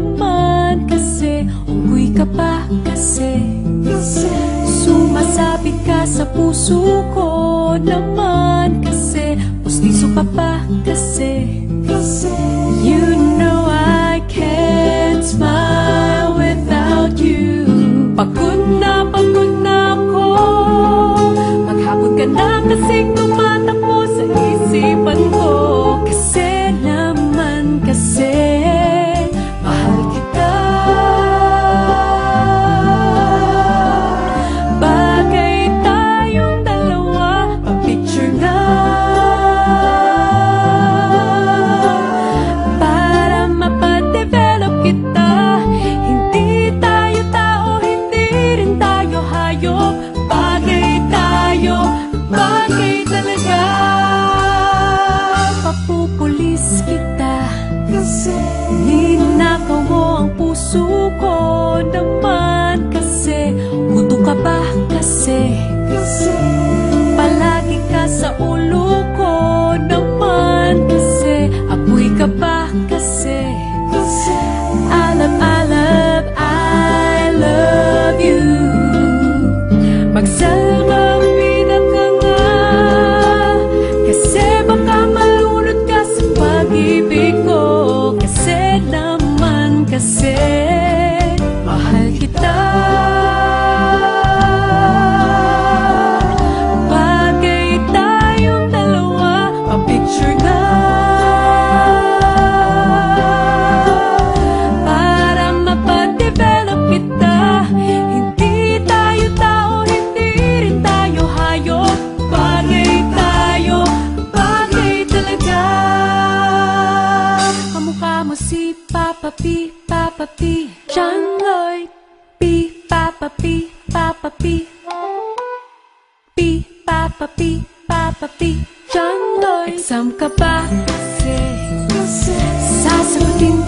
naman kasi, unggoy ka pa kasi, sumasabit ka sa puso ko naman kasi, pustiso ka pa kasi, you know I can't smile without you. Pagod na ako, maghapon ka na kasing tumatakbo sa isipan ko. Kasi naman kasi, mahal kita. Bagay tayong dalawa, pa-picture na, para mapadevelop kita. Hindi tayo tao, hindi rin tayo hayop. Bagay tayo, bagay talaga. Papupulis kita kasi, ninakaw mo ang puso ko naman kasi, gusto ka ba kasi, palagi ka sa ulo ko naman kasi, apoy ka ba kasi, alab, I love you. Magsalbang pinaka nga, kasi baka malunod ka sa pag-ibig ko. Kasi naman kasi, mahal kita. Bagay tayong dalawa, pa-picture nga, para mapadevelop kita. Hindi tayo tao, hindi rin tayo hayop. Bagay tayo, bagay talaga. Kamukha mo si Papa P, Papa P, John Lloyd P, Papa P, Papa P, P, Papa P, Papa P, John Lloyd. Exam ka ba kasi, sasagutin